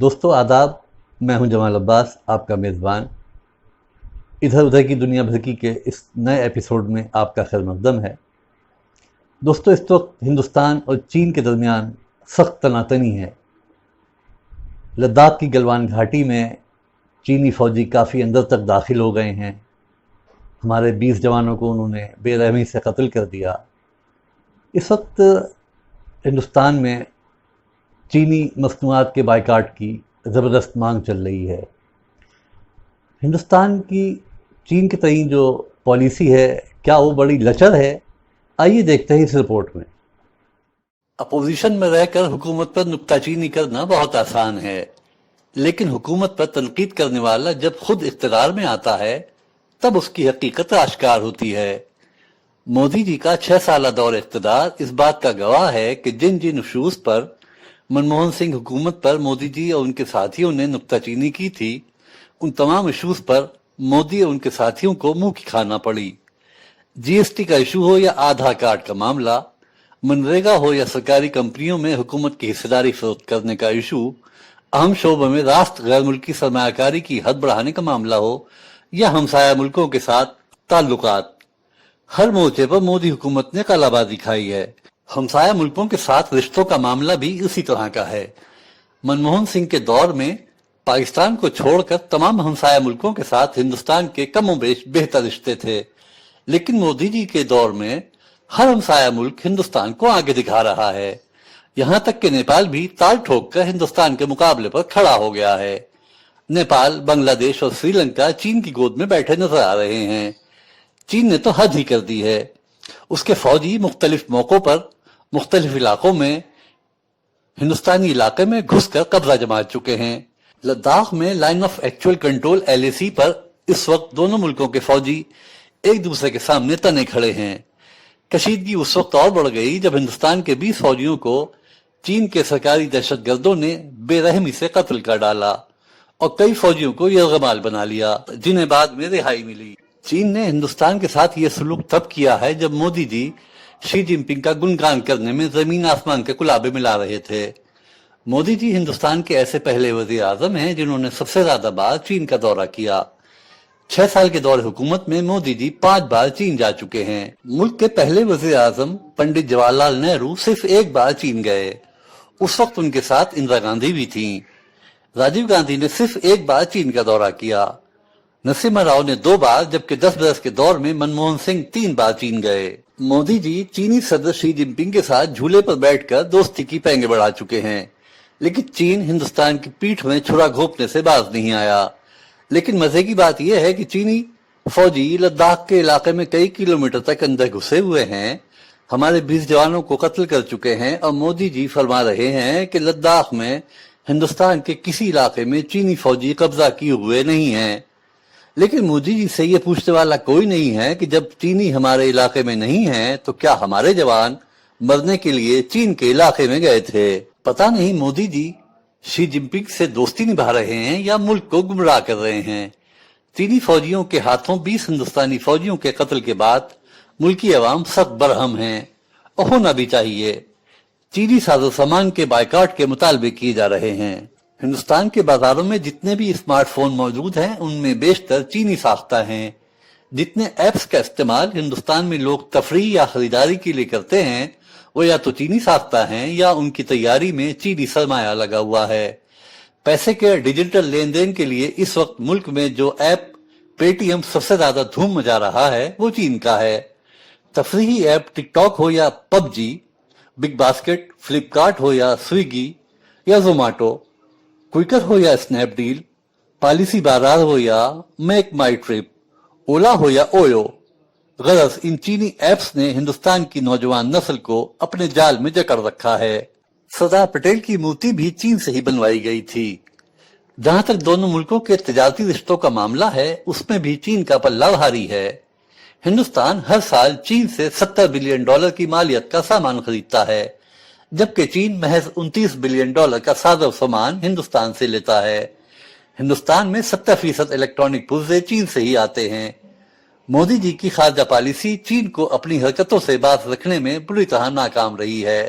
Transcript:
دوستو آداب، میں ہوں جمال عباس، آپ کا میزبان۔ ادھر ادھر کی دنیا بھر کی کے اس نئے ایپیسوڈ میں آپ کا خیر مقدم ہے۔ دوستو اس وقت ہندوستان اور چین کے درمیان سخت تناطنی ہے۔ لداخ کی گلوان گھاٹی میں چینی فوجی کافی اندر تک داخل ہو گئے ہیں۔ ہمارے 20 جوانوں کو انہوں نے بے رحمی سے قتل کر دیا۔ اس وقت ہندوستان میں چینی مصنوعات کے بائیکاٹ کی زبردست مانگ چل رہی ہے۔ ہندوستان کی چین کے تئیں جو پالیسی ہے، کیا وہ بڑی لچر ہے؟ آئیے دیکھتے ہیں اس رپورٹ میں۔ اپوزیشن میں رہ کر حکومت پر نکتہ چینی کرنا بہت آسان ہے، لیکن حکومت پر تنقید کرنے والا جب خود اقتدار میں آتا ہے تب اس کی حقیقت آشکار ہوتی ہے۔ مودی جی کا 6 سالہ دور اقتدار اس بات کا گواہ ہے کہ جن جن ایشوز پر منموہن سنگھ حکومت پر مودی جی اور ان کے ساتھیوں نے نکتہ چینی کی تھی، ان تمام ایشوز پر مودی اور ان کے ساتھیوں کو منہ کی کھانا پڑی۔ جی ایس ٹی کا ایشو ہو یا آدھار کارڈ کا معاملہ، منریگا ہو یا سرکاری کمپنیوں میں حکومت کی حصہ داری فروخت کرنے کا ایشو، اہم شعبوں میں راست غیر ملکی سرمایہ کاری کی حد بڑھانے کا معاملہ ہو یا ہمسایہ ملکوں کے ساتھ تعلقات، ہر مورچے پر مودی حکومت نے کالا بازی کھائی ہے۔ ہمسایہ ملکوں کے ساتھ رشتوں کا معاملہ بھی اسی طرح کا ہے۔ منموہن سنگھ کے دور میں پاکستان کو چھوڑ کر تمام ہمسایہ ملکوں کے ساتھ ہندوستان کے کم و بیش بہتر رشتے تھے، لیکن مودی جی کے دور میں ہر ہمسایہ ملک ہندوستان کو آگے دکھا رہا ہے، یہاں تک کہ نیپال بھی تال ٹھوک کر ہندوستان کے مقابلے پر کھڑا ہو گیا ہے۔ نیپال، بنگلہ دیش اور سری لنکا چین کی گود میں بیٹھے نظر آ رہے ہیں۔ چین نے تو حد ہی کر دی ہے۔ اس کے فوجی مختلف موقعوں پر مختلف علاقوں میں ہندوستانی علاقے میں گھس کر قبضہ جما چکے ہیں۔ لداخ میں line of actual control LAC پر اس وقت دونوں ملکوں کے فوجی ایک دوسرے کے سامنے تنے کھڑے ہیں۔ کشیدگی اس وقت اور بڑھ گئی جب ہندوستان کے 20 فوجیوں کو چین کے سرکاری دہشت گردوں نے بے رحمی سے قتل کر ڈالا اور کئی فوجیوں کو یرغمال بنا لیا، جنہیں بعد میں رہائی ملی۔ چین نے ہندوستان کے ساتھ یہ سلوک تب کیا ہے جب مودی جی شی جن پنگ کا گنگان کرنے میں زمین آسمان کے کلابے ملا رہے تھے۔ مودی جی ہندوستان کے ایسے پہلے وزیر اعظم ہیں جنہوں نے سب سے زیادہ بار چین کا دورہ کیا۔ 6 سال کے دور حکومت میں مودی جی 5 بار چین جا چکے ہیں۔ ملک کے پہلے وزیر اعظم پنڈت جواہر لال نہرو صرف 1 بار چین گئے، اس وقت ان کے ساتھ اندرا گاندھی بھی تھیں۔ راجیو گاندھی نے صرف 1 بار چین کا دورہ کیا۔ نرسمہا راؤ نے 2 بار، جبکہ 10 برس کے دور میں منموہن سنگھ 3 بار چین گئے۔ مودی جی چینی صدر شی جن پنگ کے ساتھ جھولے پر بیٹھ کر دوستی کی پینگیں بڑھا چکے ہیں، لیکن چین ہندوستان کی پیٹھ میں چھرا گھونپنے سے باز نہیں آیا۔ لیکن مزے کی بات یہ ہے کہ چینی فوجی لداخ کے علاقے میں کئی کلومیٹر تک اندر گھسے ہوئے ہیں، ہمارے 20 جوانوں کو قتل کر چکے ہیں، اور مودی جی فرما رہے ہیں کہ لداخ میں ہندوستان کے کسی علاقے میں چینی فوجی قبضہ کیے ہوئے نہیں ہیں۔ لیکن مودی جی سے یہ پوچھنے والا کوئی نہیں ہے کہ جب چینی ہمارے علاقے میں نہیں ہیں تو کیا ہمارے جوان مرنے کے لیے چین کے علاقے میں گئے تھے؟ پتہ نہیں مودی جی شی جن پنگ سے دوستی نبھا رہے ہیں یا ملک کو گمراہ کر رہے ہیں۔ چینی فوجیوں کے ہاتھوں 20 ہندوستانی فوجیوں کے قتل کے بعد ملکی عوام سخت برہم ہیں، اور ہونا بھی چاہیے۔ چینی ساز و سامان کے بائیکاٹ کے مطالبے کیے جا رہے ہیں۔ ہندوستان کے بازاروں میں جتنے بھی اسمارٹ فون موجود ہیں ان میں بیشتر چینی ساختہ ہیں۔ جتنے ایپس کا استعمال ہندوستان میں لوگ تفریح یا خریداری کے لیے کرتے ہیں وہ یا تو چینی ساختہ ہیں یا ان کی تیاری میں چینی سرمایہ لگا ہوا ہے۔ پیسے کے ڈیجیٹل لین دین کے لیے اس وقت ملک میں جو ایپ پے ٹی ایم سب سے زیادہ دھوم مچا رہا ہے وہ چین کا ہے۔ تفریحی ایپ ٹک ٹاک ہو یا پب جی، بگ باسکٹ، فلپ کارٹ ہو یا سویگی یا زوماٹو، کوئکر ہو یا اسنیپ ڈیل، پالیسی بازار ہو یا میک مائی ٹرپ، اولا ہو یا اویو، غرض ان چینی ایپس نے ہندوستان کی نوجوان نسل کو اپنے جال میں جکڑ رکھا ہے۔ سردار پٹیل کی مورتی بھی چین سے ہی بنوائی گئی تھی۔ جہاں تک دونوں ملکوں کے تجارتی رشتوں کا معاملہ ہے اس میں بھی چین کا پلہ بھاری ہے۔ ہندوستان ہر سال چین سے $70 بلین کی مالیت کا سامان خریدتا ہے، جبکہ چین محض $29 بلین کا ساز و سامان ہندوستان سے لیتا ہے۔ ہندوستان میں 70% الیکٹرانک پرزے چین سے ہی آتے ہیں۔ مودی جی کی خارجہ پالیسی چین کو اپنی حرکتوں سے باز رکھنے میں بری طرح ناکام رہی ہے۔